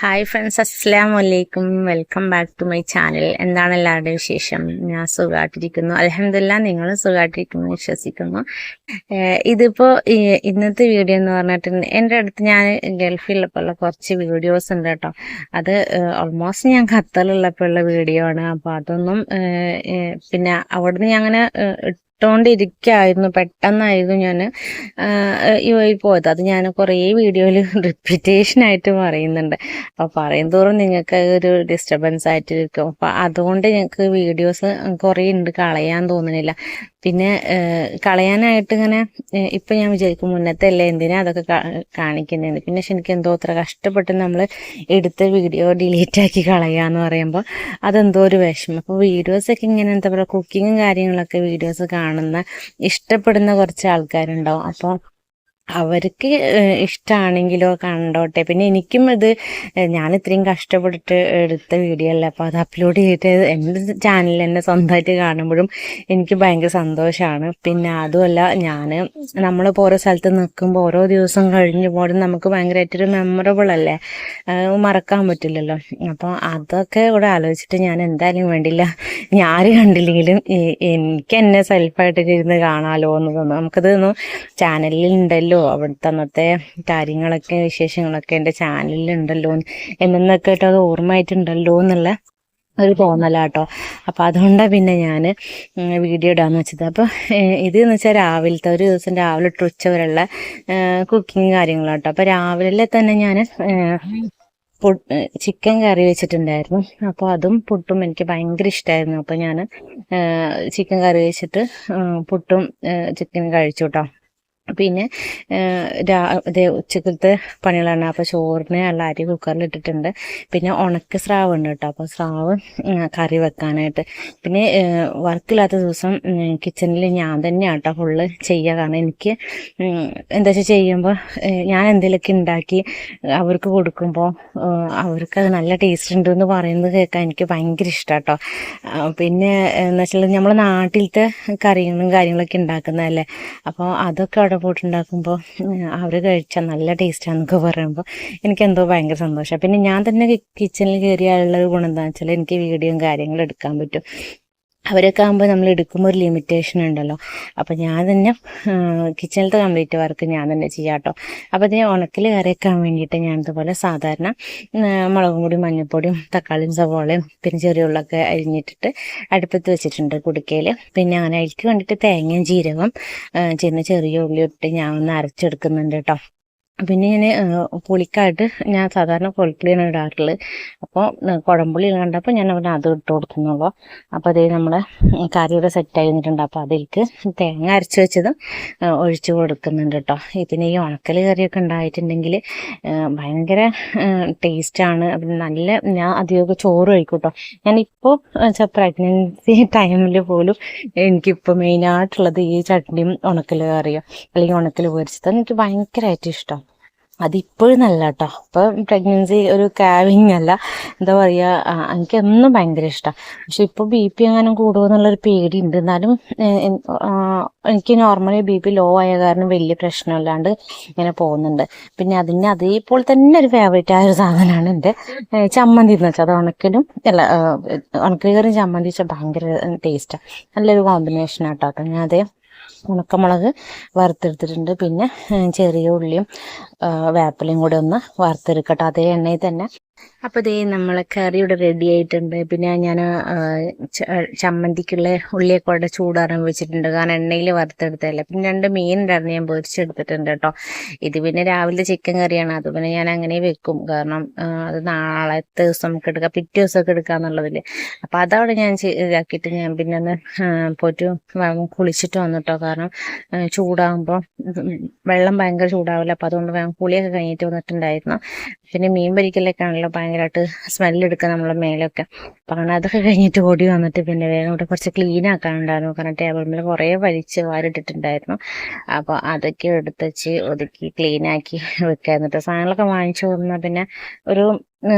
Hi friends, അസ്സലാമു അലൈക്കും. Welcome back to my channel. എന്താണ് എല്ലാവരുടെയും വിശേഷം? ഞാൻ സുഖമായിട്ടിരിക്കുന്നു, അൽഹംദുലില്ലാ. നിങ്ങൾ സുഖമായിട്ടിരിക്കുന്നു വിശ്വസിക്കുന്നു. ഇതിപ്പോൾ ഇന്നത്തെ വീഡിയോ എന്ന് പറഞ്ഞിട്ട് എൻ്റെ അടുത്ത് ഞാൻ ഗൾഫിലുള്ളപ്പോൾ ഉള്ള കുറച്ച് വീഡിയോസ് ഉണ്ട് കേട്ടോ. അത് ഓൾമോസ്റ്റ് ഞാൻ ഖത്തറിലുള്ളപ്പോൾ ഉള്ള വീഡിയോ ആണ്. അപ്പോൾ അതൊന്നും പിന്നെ അവിടുന്ന് ഞാൻ അങ്ങനെ ഇട്ടുകൊണ്ടിരിക്കുകയായിരുന്നു. പെട്ടെന്നായിരുന്നു ഞാൻ പോയത്. അത് ഞാൻ കുറേ വീഡിയോയിൽ റിപ്പീറ്റേഷനായിട്ട് പറയുന്നുണ്ട്. അപ്പോൾ പറയും തോറും നിങ്ങൾക്ക് ഒരു ഡിസ്റ്റർബൻസ് ആയിട്ടിരിക്കും. അപ്പോൾ അതുകൊണ്ട് ഞങ്ങൾക്ക് വീഡിയോസ് കുറേ ഉണ്ട്, കളയാൻ തോന്നുന്നില്ല. പിന്നെ കളയാനായിട്ട് ഇങ്ങനെ ഇപ്പം ഞാൻ വിചാരിക്കും മുന്നത്തെ അല്ലേ എന്തിനാ അതൊക്കെ കാണിക്കുന്നത്. പിന്നെ എനിക്ക് എന്തോ അത്ര കഷ്ടപ്പെട്ട് നമ്മൾ എടുത്ത വീഡിയോ ഡിലീറ്റ് ആക്കി കളയാന്ന് പറയുമ്പോൾ അതെന്തോ ഒരു വിഷമം. അപ്പോൾ വീഡിയോസൊക്കെ ഇങ്ങനെ എന്താ പറയുക, കുക്കിങ്ങും കാര്യങ്ങളൊക്കെ വീഡിയോസ് കാണുന്ന ഇഷ്ടപ്പെടുന്ന കുറച്ച് ആൾക്കാരുണ്ടാവും. അപ്പോൾ അവർക്ക് ഇഷ്ടമാണെങ്കിലോ കണ്ടോട്ടെ. പിന്നെ എനിക്കും ഇത് ഞാൻ ഇത്രയും കഷ്ടപ്പെട്ടിട്ട് എടുത്ത വീഡിയോ അല്ല, അപ്പോൾ അത് അപ്ലോഡ് ചെയ്തിട്ട് എൻ്റെ ചാനലിൽ തന്നെ സ്വന്തമായിട്ട് കാണുമ്പോഴും എനിക്ക് ഭയങ്കര സന്തോഷമാണ്. പിന്നെ അതുമല്ല, നമ്മളിപ്പോൾ ഓരോ സ്ഥലത്ത് നിൽക്കുമ്പോൾ ഓരോ ദിവസം കഴിഞ്ഞു പോലും നമുക്ക് ഭയങ്കരമായിട്ടൊരു മെമ്മറബിൾ അല്ലേ, മറക്കാൻ പറ്റില്ലല്ലോ. അപ്പോൾ അതൊക്കെ ഇവിടെ ആലോചിച്ചിട്ട് ഞാൻ എന്തായാലും വേണ്ടില്ല, ഞാൻ കണ്ടില്ലെങ്കിലും എനിക്ക് എന്നെ സെൽഫായിട്ട് ഇരുന്ന് കാണാമല്ലോ എന്ന് തോന്നുന്നു. നമുക്കത് ചാനലിൽ ഉണ്ടല്ലോ, അവിടുത്തെ അന്നത്തെ കാര്യങ്ങളൊക്കെ വിശേഷങ്ങളൊക്കെ എൻ്റെ ചാനലിലുണ്ടല്ലോ എന്നൊക്കെ ആയിട്ട് അത് ഓർമ്മയായിട്ടുണ്ടല്ലോ എന്നുള്ള ഒരു തോന്നലാട്ടോ. അപ്പോൾ അതുകൊണ്ടാണ് പിന്നെ ഞാൻ വീഡിയോ ഇടാമെന്ന് വെച്ചത്. അപ്പോൾ ഇതെന്ന് വെച്ചാൽ രാവിലത്തെ ഒരു ദിവസം രാവിലെ ഇട്ട് ഉച്ച വരെയുള്ള കുക്കിങ് കാര്യങ്ങളാട്ടോ. അപ്പോൾ രാവിലെ തന്നെ ഞാൻ ചിക്കൻ കറി വെച്ചിട്ടുണ്ടായിരുന്നു. അപ്പോൾ അതും പുട്ടും എനിക്ക് ഭയങ്കര ഇഷ്ടമായിരുന്നു. അപ്പോൾ ഞാൻ ചിക്കൻ കറി വെച്ചിട്ട് പുട്ടും ചിക്കനും കഴിച്ചു കേട്ടോ. പിന്നെ ഉച്ചക്കലത്തെ പണികളാണ്. അപ്പോൾ ചോറിന് ഉള്ള അരി കുക്കറിൽ ഇട്ടിട്ടുണ്ട്. പിന്നെ ഉണക്ക സ്രാവ് ഉണ്ട് കേട്ടോ. അപ്പോൾ സ്രാവ് കറി വെക്കാനായിട്ട്. പിന്നെ വർക്കില്ലാത്ത ദിവസം കിച്ചണിൽ ഞാൻ തന്നെയാണ് കേട്ടോ ഫുള്ള് ചെയ്യുക. കാരണം എനിക്ക് എന്താ വെച്ചാൽ ചെയ്യുമ്പോൾ ഞാൻ എന്തെങ്കിലുമൊക്കെ ഉണ്ടാക്കി അവർക്ക് കൊടുക്കുമ്പോൾ അവർക്കത് നല്ല ടേസ്റ്റ് ഉണ്ട് എന്ന് പറയുന്നത് കേൾക്കാൻ എനിക്ക് ഭയങ്കര ഇഷ്ടമാണ് കേട്ടോ. പിന്നെ എന്ന് വെച്ചാൽ നമ്മൾ നാട്ടിലത്തെ കറികളും കാര്യങ്ങളൊക്കെ ഉണ്ടാക്കുന്നതല്ലേ. അപ്പോൾ അതൊക്കെ അവിടെ പോയിട്ടുണ്ടാക്കുമ്പോൾ അവർ കഴിച്ചാൽ നല്ല ടേസ്റ്റാണെന്നൊക്കെ പറയുമ്പോൾ എനിക്കെന്തോ ഭയങ്കര സന്തോഷമാണ്. പിന്നെ ഞാൻ തന്നെ കിച്ചണിൽ കയറിയാലുള്ളൊരു ഗുണം എന്താണെന്ന് വെച്ചാൽ എനിക്ക് വീഡിയോയും കാര്യങ്ങളും എടുക്കാൻ പറ്റും. അവരൊക്കെ ആകുമ്പോൾ നമ്മൾ എടുക്കുമ്പോൾ ഒരു ലിമിറ്റേഷൻ ഉണ്ടല്ലോ. അപ്പോൾ ഞാൻ തന്നെ കിച്ചണിലത്തെ കംപ്ലീറ്റ് വർക്ക് ഞാൻ തന്നെ ചെയ്യാം കേട്ടോ. അപ്പോൾ അതിന് ഉണക്കൽ കറിയൊക്കാൻ വേണ്ടിയിട്ട് ഞാൻ ഇതുപോലെ സാധാരണ മുളകും പൊടിയും മഞ്ഞൾപ്പൊടിയും തക്കാളിയും സവാളയും പിന്നെ ചെറിയ ഉള്ളൊക്കെ അരിഞ്ഞിട്ടിട്ട് അടുപ്പത്ത് വെച്ചിട്ടുണ്ട് കുടുക്കയിൽ. പിന്നെ അങ്ങനെ അതിലേക്ക് വേണ്ടിയിട്ട് തേങ്ങയും ജീരകം ചെറിയ ഉള്ളി ഇട്ട് ഞാൻ ഒന്ന് അരച്ചെടുക്കുന്നുണ്ട് കേട്ടോ. പിന്നെ ഞാൻ പുളിക്കായിട്ട് ഞാൻ സാധാരണ കൊളപ്പുളിയാണ് ഇടാറുള്ളത്. അപ്പോൾ കുടംപുളി കണ്ടപ്പോൾ ഞാൻ അവിടെ അത് ഇട്ട് കൊടുക്കുന്നുള്ളൂ. അപ്പോൾ അതേ നമ്മുടെ കറിയുടെ സെറ്റ് ആയിരുന്നിട്ടുണ്ട്. അപ്പോൾ അതിലേക്ക് തേങ്ങ അരച്ച് വെച്ചതും ഒഴിച്ച് കൊടുക്കുന്നുണ്ട് കേട്ടോ. പിന്നെ ഈ ഉണക്കൽ കറിയൊക്കെ ഉണ്ടായിട്ടുണ്ടെങ്കിൽ ഭയങ്കര ടേസ്റ്റാണ്. നല്ല ഞാൻ അധികമൊക്കെ ചോറ് കഴിക്കും കേട്ടോ. ഞാനിപ്പോൾ പ്രഗ്നൻസി ടൈമിൽ പോലും എനിക്കിപ്പോൾ മെയിനായിട്ടുള്ളത് ഈ ചട്നിയും ഉണക്കൽ കറിയോ അല്ലെങ്കിൽ ഉണക്കൽ പൊരിച്ചത് എനിക്ക് ഭയങ്കരമായിട്ട് ഇഷ്ടം. അതിപ്പോഴും നല്ല കേട്ടോ. ഇപ്പം പ്രഗ്നൻസി ഒരു കാവിങ് അല്ല, എന്താ പറയുക, എനിക്കെന്നും ഭയങ്കര ഇഷ്ടമാണ്. പക്ഷെ ഇപ്പോൾ BP എങ്ങാനും കൂടുമോ എന്നുള്ളൊരു പേടിയുണ്ട്. എന്നാലും എനിക്ക് നോർമലി BP ലോ ആയ കാരണം വലിയ പ്രശ്നമില്ലാണ്ട് ഇങ്ങനെ പോകുന്നുണ്ട്. പിന്നെ അതിന് അതേപോലെ തന്നെ ഒരു ഫേവറേറ്റ് ആയ ഒരു സാധനമാണ് എൻ്റെ ചമ്മന്തി എന്ന് വെച്ചാൽ. അത് ഉണക്കൽ കറിയും ചമ്മന്തി വെച്ചാൽ ഭയങ്കര ടേസ്റ്റാണ്, നല്ലൊരു കോമ്പിനേഷനാണ് കേട്ടോ. ഞാൻ അതേ ഉണക്കമുളക് വറുത്തെടുത്തിട്ടുണ്ട്. പിന്നെ ചെറിയ ഉള്ളിയും വേപ്പിലയും കൂടെ ഒന്ന് വറുത്തെടുക്കട്ടെ അതേ എണ്ണയിൽ തന്നെ. അപ്പോൾ ഇതേ നമ്മളെ കറി ഇവിടെ റെഡി ആയിട്ടുണ്ട്. പിന്നെ ഞാൻ ചമ്മന്തിക്കുള്ള ഉള്ളിയൊക്കെ കൂടെ ചൂടാറാൻ വെച്ചിട്ടുണ്ട്, കാരണം എണ്ണയിൽ വറുത്തെടുത്തതല്ലേ. പിന്നെ 2 മീൻ ഉണ്ടായിരുന്നു, ഞാൻ പൊരിച്ചെടുത്തിട്ടുണ്ട് കേട്ടോ. ഇത് പിന്നെ രാവിലെ ചിക്കൻ കറിയാണ്, അത് പിന്നെ ഞാൻ അങ്ങനെ വെക്കും, കാരണം അത് നാളത്തെ ദിവസം നമുക്ക് എടുക്കാം, പിറ്റേ ദിവസമൊക്കെ എടുക്കാന്നുള്ളതിൽ. അപ്പോൾ അതവിടെ ഞാൻ ഇതാക്കിയിട്ട് ഞാൻ പിന്നെ ഒന്ന് പോയിട്ട് കുളിച്ചിട്ട് വന്നിട്ടോ. കാരണം ചൂടാകുമ്പോൾ വെള്ളം ഭയങ്കര ചൂടാവില്ല. അപ്പോൾ അതുകൊണ്ട് കുളിയൊക്കെ കഴിഞ്ഞിട്ട് വന്നിട്ടുണ്ടായിരുന്നു. പിന്നെ മീൻ പൊരിക്കലൊക്കെ ആണല്ലോ ഭയങ്കരമായിട്ട് സ്മെല്ലെടുക്കുക നമ്മളെ മേലൊക്കെ. അപ്പം അങ്ങനെ അതൊക്കെ കഴിഞ്ഞിട്ട് ഓടി വന്നിട്ട് പിന്നെ വേഗം ഇവിടെ കുറച്ച് ക്ലീൻ ആക്കാനുണ്ടായിരുന്നു, കാരണം ടേബിൾ മേൽ കുറേ വലിച്ച് വാരിട്ടിട്ടുണ്ടായിരുന്നു. അപ്പോൾ അതൊക്കെ എടുത്ത് വെച്ച് ഒതുക്കി ക്ലീനാക്കി വെക്കുക. എന്നിട്ട് സാധനങ്ങളൊക്കെ വാങ്ങിച്ചു വന്നാൽ പിന്നെ ഒരു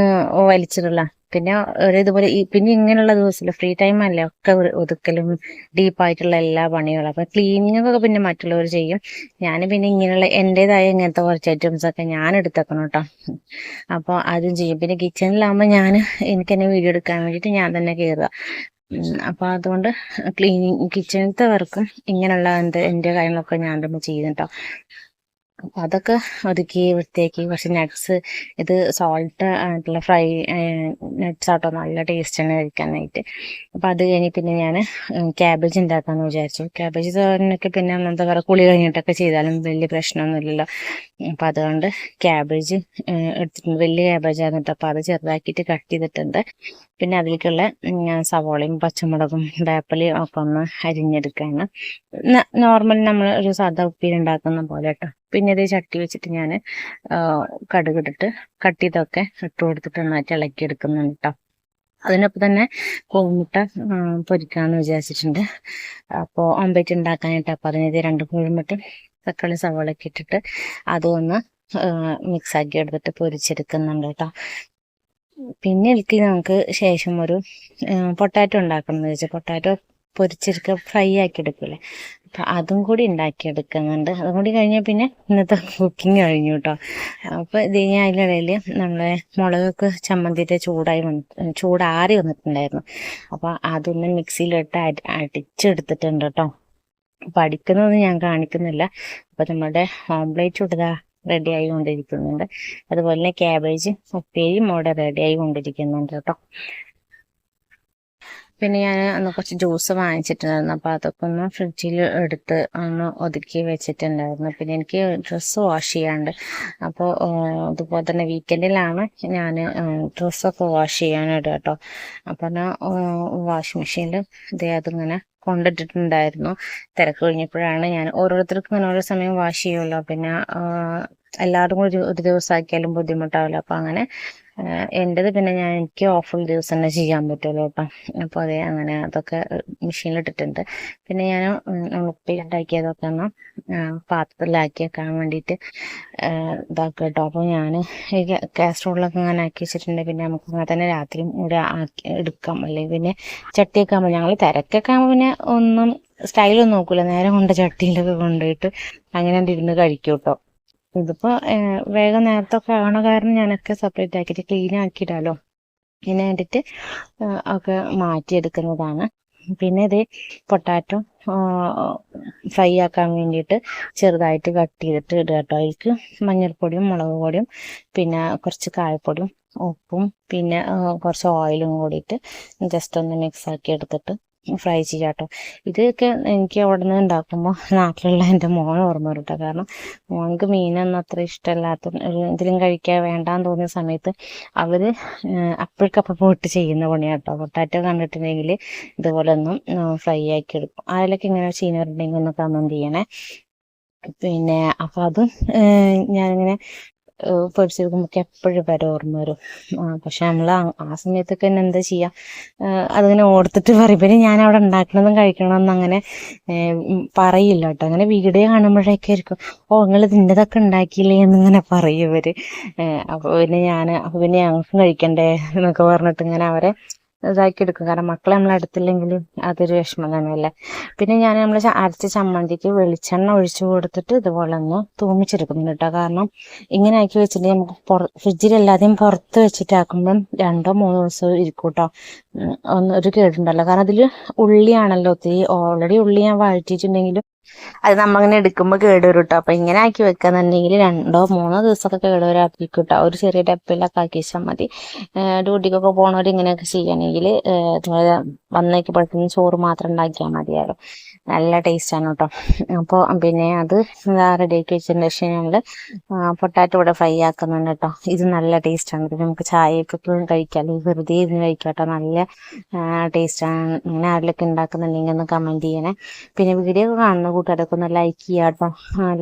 വലിച്ചിടില്ല, പിന്നെ ഒരു ഇതുപോലെ പിന്നെ ഇങ്ങനെയുള്ള ദിവസമില്ല, ഫ്രീ ടൈം അല്ലേ, ഒക്കെ ഒതുക്കലും ഡീപ്പായിട്ടുള്ള എല്ലാ പണികളും. അപ്പൊ ക്ലീനിങ് ഒക്കെ പിന്നെ മറ്റുള്ളവർ ചെയ്യും. ഞാൻ പിന്നെ ഇങ്ങനെയുള്ള എൻ്റെതായ ഇങ്ങനത്തെ കുറച്ച് ഐറ്റംസ് ഒക്കെ ഞാൻ എടുത്തേക്കണം കേട്ടോ. അപ്പോൾ അതും ചെയ്യും. പിന്നെ കിച്ചണിലാകുമ്പോൾ എനിക്ക് തന്നെ വീഡിയോ എടുക്കാൻ വേണ്ടിയിട്ട് ഞാൻ തന്നെ കയറുക. അപ്പോൾ അതുകൊണ്ട് ക്ലീനിങ് കിച്ചണിലത്തെ വർക്കും ഇങ്ങനെയുള്ള എൻ്റെ കാര്യങ്ങളൊക്കെ ഞാൻ തന്നെ ചെയ്യും കേട്ടോ. അപ്പം അതൊക്കെ ഒതുക്കി വൃത്തിയാക്കി. പക്ഷെ നട്ട്സ്, ഇത് സോൾട്ട് ആയിട്ടുള്ള ഫ്രൈ നട്ട്സ് ആട്ടോ നല്ല ടേസ്റ്റാണ് കഴിക്കാനായിട്ട്. അപ്പം അത് കഴിഞ്ഞ് പിന്നെ ഞാൻ ക്യാബേജ് ഉണ്ടാക്കാമെന്ന് വിചാരിച്ചു. ക്യാബേജ് തോരനൊക്കെ പിന്നെ എന്താ പറയുക, കുളി കഴിഞ്ഞിട്ടൊക്കെ ചെയ്താലും വലിയ പ്രശ്നമൊന്നുമില്ലല്ലോ. അപ്പം അതുകൊണ്ട് ക്യാബേജ് എടുത്തിട്ടുണ്ട്. വലിയ ക്യാബേജ് ആയിരുന്നു. അപ്പം അത് ചെറുതാക്കിയിട്ട് കട്ട് ചെയ്തിട്ടുണ്ട്. പിന്നെ അതിലേക്കുള്ള സവോളയും പച്ചമുളകും വേപ്പിലയും ഒക്കെ ഒന്ന് അരിഞ്ഞെടുക്കുകയാണ്. നോർമൽ നമ്മൾ ഒരു സാധാ ഉപ്പേരി ഉണ്ടാക്കുന്ന പോലെ കേട്ടോ. പിന്നെ ഇതേ ചട്ടി വെച്ചിട്ട് ഞാൻ കടുകിട്ടിട്ട് കട്ട് ചെയ്തൊക്കെ ഇട്ട് കൊടുത്തിട്ട് നന്നായിട്ട് ഇളക്കി എടുക്കുന്നുണ്ട് കേട്ടോ. അതിനൊപ്പം തന്നെ കോഴിമുട്ട പൊരിക്കാമെന്ന് വിചാരിച്ചിട്ടുണ്ട്. അപ്പോൾ ഓംലെറ്റ് ഉണ്ടാക്കാനായിട്ട്. അപ്പോൾ അതിനത് 2 കോഴിമുട്ട തക്കാളി സവാളയൊക്കെ ഇട്ടിട്ട് അതൊന്ന് മിക്സാക്കി എടുത്തിട്ട് പൊരിച്ചെടുക്കുന്നുണ്ട് കേട്ടോ. പിന്നെ എനിക്ക് നമുക്ക് ശേഷം ഒരു പൊട്ടാറ്റോ ഉണ്ടാക്കണം എന്ന് വെച്ചാൽ, പൊട്ടാറ്റോ പൊരിച്ചെടുക്കുക, ഫ്രൈ ആക്കി എടുക്കില്ലേ, അപ്പം അതും കൂടി ഉണ്ടാക്കിയെടുക്കുന്നുണ്ട്. അതും കൂടി കഴിഞ്ഞാൽ പിന്നെ ഇന്നത്തെ കുക്കിംഗ് കഴിഞ്ഞു കേട്ടോ. അപ്പോൾ ഇത് കഴിഞ്ഞാൽ അതിനിടയിൽ നമ്മളെ മുളകൊക്കെ ചമ്മന്തിയിട്ട് ചൂടാറി വന്നിട്ടുണ്ടായിരുന്നു. അപ്പോൾ അതൊന്ന് മിക്സിയിലിട്ട് അടിച്ചെടുത്തിട്ടുണ്ട് കേട്ടോ. അപ്പോൾ അടിക്കുന്നതൊന്നും ഞാൻ കാണിക്കുന്നില്ല. അപ്പോൾ നമ്മുടെ ഓംലെറ്റ് ഇടുക റെഡി ആയിക്കൊണ്ടിരിക്കുന്നുണ്ട്. അതുപോലെ തന്നെ ക്യാബേജ് ഉപ്പേരിയും അവിടെ റെഡി ആയിക്കൊണ്ടിരിക്കുന്നുണ്ട് കേട്ടോ. പിന്നെ ഞാൻ അന്ന് കുറച്ച് ജ്യൂസ് വാങ്ങിച്ചിട്ടുണ്ടായിരുന്നു. അപ്പോൾ അതൊക്കെ ഒന്ന് ഫ്രിഡ്ജിൽ എടുത്ത് ഒന്ന് ഒതുക്കി വെച്ചിട്ടുണ്ടായിരുന്നു. പിന്നെ എനിക്ക് ഡ്രസ്സ് വാഷ് ചെയ്യാണ്ട്. അപ്പോൾ അതുപോലെ തന്നെ വീക്കെൻഡിലാണ് ഞാൻ ഡ്രസ്സൊക്കെ വാഷ് ചെയ്യാനിടുക കേട്ടോ. അപ്പോൾ എന്നാൽ വാഷിംഗ് മെഷീനിൽ അതിങ്ങനെ കൊണ്ടിട്ടിട്ടുണ്ടായിരുന്നു. തിരക്ക് കഴിഞ്ഞപ്പോഴാണ് ഞാൻ ഓരോരുത്തർക്കും ഇങ്ങനെ ഓരോ സമയം വാഷ് ചെയ്യുമല്ലോ. പിന്നെ എല്ലാവരും കൂടി ഒരു ദിവസം ആക്കിയാലും ബുദ്ധിമുട്ടാവില്ല. അപ്പോൾ അങ്ങനെ എൻ്റെത് പിന്നെ എനിക്ക് ഓഫുള്ള ദിവസം തന്നെ ചെയ്യാൻ പറ്റുമല്ലോ കേട്ടോ. അപ്പോൾ അതേ അങ്ങനെ അതൊക്കെ മെഷീനിലിട്ടിട്ടുണ്ട്. പിന്നെ ഞാൻ ഉപ്പേരി ഉണ്ടാക്കിയതൊക്കെ ഒന്ന് പാത്രത്തിലാക്കി വെക്കാൻ വേണ്ടിയിട്ട് ഇതാക്കുക കേട്ടോ. അപ്പോൾ ഞാൻ കാസറോളിലൊക്കെ അങ്ങനെ ആക്കി വെച്ചിട്ടുണ്ട്. പിന്നെ നമുക്ക് അങ്ങനെ തന്നെ രാത്രിയും കൂടെ ആക്കി എടുക്കാം. അല്ലെങ്കിൽ പിന്നെ ചട്ടിയൊക്കെ ആകുമ്പോൾ ഞങ്ങൾ തിരക്കൊക്കെ ആകുമ്പോൾ പിന്നെ ഒന്നും സ്റ്റൈലൊന്നും നോക്കില്ല, നേരെ കൊണ്ട് ചട്ടിയിലൊക്കെ കൊണ്ടുപോയിട്ട് അങ്ങനെ ഇരുന്ന് കഴിക്കും കേട്ടോ. ഇതിപ്പോൾ വേഗം നേരത്തൊക്കെ ആവണ കാരണം ഞാനൊക്കെ സെപ്പറേറ്റ് ആക്കിയിട്ട് ക്ലീൻ ആക്കിയിടാലോ, ഇതിന് വേണ്ടിയിട്ട് ഒക്കെ മാറ്റിയെടുക്കുന്നതാണ്. പിന്നെ ഇത് പൊട്ടാറ്റോ ഫ്രൈ ആക്കാൻ വേണ്ടിയിട്ട് ചെറുതായിട്ട് കട്ട് ചെയ്തിട്ട് ഇടുക കേട്ടോ. അതിലേക്ക് മഞ്ഞൾപ്പൊടിയും മുളക് പൊടിയും പിന്നെ കുറച്ച് കായപ്പൊടിയും ഉപ്പും പിന്നെ കുറച്ച് ഓയിലും കൂടിയിട്ട് ജസ്റ്റ് ഒന്ന് മിക്സ് ആക്കി എടുത്തിട്ട് ഫ്രൈ ചെയ്യാം കേട്ടോ. ഇതൊക്കെ എനിക്ക് അവിടെ നിന്ന് ഉണ്ടാക്കുമ്പോൾ നാട്ടിലുള്ള എൻ്റെ മോൻ ഓർമ്മ വരും കേട്ടോ. കാരണം മോനക്ക് മീനൊന്നും അത്ര ഇഷ്ടമല്ലാത്ത എന്തെങ്കിലും കഴിക്കാൻ വേണ്ടാന്ന് തോന്നിയ സമയത്ത് അവർ അപ്പോഴേക്കപ്പം പോയിട്ട് ചെയ്യുന്ന പണിയാണ് കേട്ടോ. പൊട്ടാറ്റോ കണ്ടിട്ടുണ്ടെങ്കിൽ ഇതുപോലെ ഒന്നും ഫ്രൈ ആക്കി എടുക്കും. അതിലൊക്കെ ഇങ്ങനെ ചെയ്യുന്നവരുണ്ടെങ്കിൽ ഒന്ന് കമൻറ്റ് ചെയ്യണേ. പിന്നെ അപ്പം അതും ഞാനിങ്ങനെ പൊരിച്ചെടുക്കുമ്പോൾ എപ്പോഴും വരെ ഓർമ്മ വരും. പക്ഷെ നമ്മൾ ആ സമയത്തൊക്കെ തന്നെ എന്താ ചെയ്യുക, അതിങ്ങനെ ഓർത്തിട്ട് പറയും. പിന്നെ ഞാൻ അവിടെ ഉണ്ടാക്കണതും കഴിക്കണമെന്ന് അങ്ങനെ പറയില്ല കേട്ടോ. അങ്ങനെ വീഡിയോ കാണുമ്പോഴേക്കും ആയിരിക്കും, ഓ നിങ്ങൾ ഇതിൻ്റെതൊക്കെ ഉണ്ടാക്കിയില്ലേ എന്നിങ്ങനെ പറയും ഇവർ. അപ്പോൾ പിന്നെ ഞങ്ങൾക്കും കഴിക്കണ്ടേ എന്നൊക്കെ പറഞ്ഞിട്ട് ഇങ്ങനെ അവരെ ഇതാക്കി എടുക്കും. കാരണം മക്കളെ നമ്മൾ അടുത്തില്ലെങ്കിൽ അതൊരു വിഷമം തന്നെയല്ലേ. പിന്നെ നമ്മൾ അരച്ച ചമ്മന്തിക്ക് വെളിച്ചെണ്ണ ഒഴിച്ചു കൊടുത്തിട്ട് ഇതുപോലെ ഒന്ന് തൂമിച്ചെടുക്കുന്നുണ്ട് കേട്ടോ. കാരണം ഇങ്ങനെ ആക്കി വെച്ചിട്ടുണ്ടെങ്കിൽ നമുക്ക് ഫ്രിഡ്ജിലെല്ലാതെയും പുറത്ത് വെച്ചിട്ടാക്കുമ്പം 2-3 ദിവസം ഇരിക്കും കേട്ടോ. ഒരു കേടുണ്ടല്ലോ. കാരണം അതിൽ ഉള്ളിയാണല്ലോ ഓൾറെഡി ഉള്ളി ഞാൻ വഴറ്റിയിട്ടുണ്ടെങ്കിലും അത് നമ്മളിങ്ങനെ എടുക്കുമ്പോൾ കേട് വരും കേട്ടോ. അപ്പം ഇങ്ങനെ ആക്കി വെക്കാന്നുണ്ടെങ്കിൽ 2-3 ദിവസമൊക്കെ കേട് വരാതിരിക്കും കേട്ടോ. ഒരു ചെറിയ ഡപ്പിലൊക്കെ ആക്കി വെച്ചാൽ മതി. ഡ്യൂട്ടിക്കൊക്കെ പോകണവർ ഇങ്ങനെയൊക്കെ ചെയ്യണമെങ്കിൽ വന്നേക്കുമ്പോഴത്തേക്കും ചോറ് മാത്രം ഉണ്ടാക്കിയാൽ മതിയായിരുന്നു. നല്ല ടേസ്റ്റാണ് കേട്ടോ. അപ്പോൾ പിന്നെ അത് റെഡിയാക്കി വെച്ചതിന് ശേഷം ഞങ്ങൾ പൊട്ടാറ്റോ ഇവിടെ ഫ്രൈ ആക്കുന്നുണ്ട് കേട്ടോ. ഇത് നല്ല ടേസ്റ്റാണ്. പിന്നെ നമുക്ക് ചായയൊക്കെ കഴിക്കാം, അല്ലെങ്കിൽ വെറുതെ ഇരുന്ന് കഴിക്കാം കേട്ടോ. നല്ല ടേസ്റ്റാണ്. അങ്ങനെ ആരിലൊക്കെ ഉണ്ടാക്കുന്നുണ്ടെങ്കിൽ ഒന്ന് കമൻറ്റ് ചെയ്യണേ. പിന്നെ വീഡിയോ കാണുന്ന കൂട്ടുകാരൊക്കെ ഒന്ന് ലൈക്ക് ചെയ്യുക കേട്ടോ.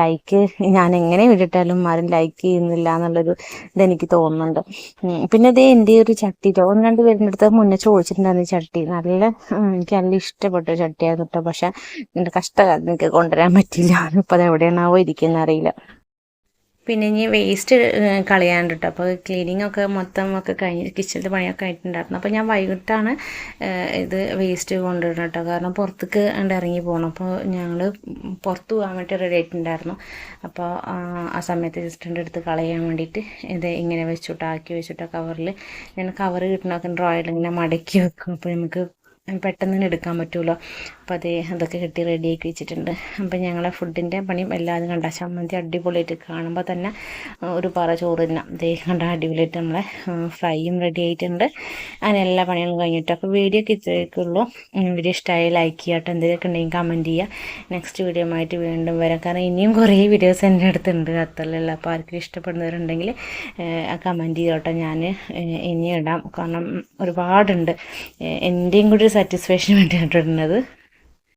ലൈക്ക് ഞാൻ എങ്ങനെ വിട്ടിട്ടാലും ആരും ലൈക്ക് ചെയ്യുന്നില്ല എന്നുള്ളൊരു ഇതെനിക്ക് തോന്നുന്നുണ്ട്. പിന്നെ അതേ എൻ്റെ ഒരു ചട്ടി 1-2 പേരുടെ അടുത്ത് മുന്നേ ചോദിച്ചിട്ടുണ്ടായിരുന്നു. ചട്ടി എനിക്ക് നല്ല ഇഷ്ടപ്പെട്ട ചട്ടിയായിരുന്നു കേട്ടോ. പക്ഷെ എൻ്റെ കഷ്ടകാലത്ത് എനിക്ക് കൊണ്ടുവരാൻ പറ്റില്ല. ഇപ്പം അത് എവിടെയാണാവോ ഇരിക്കുന്ന അറിയില്ല. പിന്നെ ഇനി വേസ്റ്റ് കളയാണ്ട് കേട്ടോ. അപ്പോൾ ക്ലീനിങ് ഒക്കെ മൊത്തം ഒക്കെ കഴിഞ്ഞ് കിച്ചണിൻ്റെ പണിയൊക്കെ ആയിട്ടുണ്ടായിരുന്നു. അപ്പോൾ ഞാൻ വൈകിട്ടാണ് ഇത് വേസ്റ്റ് കൊണ്ടുവരണം കേട്ടോ. കാരണം പുറത്തേക്ക് ഇറങ്ങി പോകണം. അപ്പോൾ ഞങ്ങൾ പുറത്ത് പോകാൻ വേണ്ടി റെഡി ആയിട്ടുണ്ടായിരുന്നു. അപ്പോൾ ആ സമയത്ത് ജസ്റ്റ് എടുത്ത് കളയാൻ വേണ്ടിയിട്ട് ഇത് ഇങ്ങനെ ആക്കി വെച്ചിട്ട് കവറിൽ ഞാൻ കവർ കിട്ടണമൊക്കെ ഡ്രോയിൽ ഇങ്ങനെ മടക്കി വെക്കും. അപ്പോൾ നമുക്ക് പെട്ടെന്ന് തന്നെ എടുക്കാൻ പറ്റുമല്ലോ. അപ്പോൾ അതൊക്കെ കിട്ടി റെഡിയാക്കി വെച്ചിട്ടുണ്ട്. അപ്പോൾ ഞങ്ങളെ ഫുഡിൻ്റെ പണിയും എല്ലാവരും കണ്ട ചമ്മന്തി അടിപൊളിയായിട്ട് കാണുമ്പോൾ തന്നെ ഒരു പറ ചോറ് തന്നെ കണ്ട അടിപൊളിയായിട്ട് നമ്മളെ ഫ്രൈയും റെഡി ആയിട്ടുണ്ട്. അങ്ങനെ എല്ലാ പണികളും കഴിഞ്ഞിട്ട് അപ്പോൾ വീഡിയോ ഇത്രയൊക്കെയുള്ളൂ. വീഡിയോ ഇഷ്ടമായി ലൈക്ക് ചെയ്യാട്ടോ. എന്തെങ്കിലുമൊക്കെ ഉണ്ടെങ്കിൽ കമൻറ്റ് ചെയ്യുക. നെക്സ്റ്റ് വീഡിയോ ആയിട്ട് വീണ്ടും വരാം. കാരണം ഇനിയും കുറേ വീഡിയോസ് എൻ്റെ അടുത്തുണ്ട് അത്രയല്ല. അപ്പോൾ ആർക്കും ഇഷ്ടപ്പെടുന്നവരുണ്ടെങ്കിൽ കമൻറ്റ് ചെയ്തോട്ടോ. ഞാൻ ഇനി ഇടാം. കാരണം ഒരുപാടുണ്ട്. എൻ്റെയും കൂടി സാറ്റിസ്ഫാക്ഷന് വേണ്ടിയിട്ടുണ്ട് ഇടുന്നത്.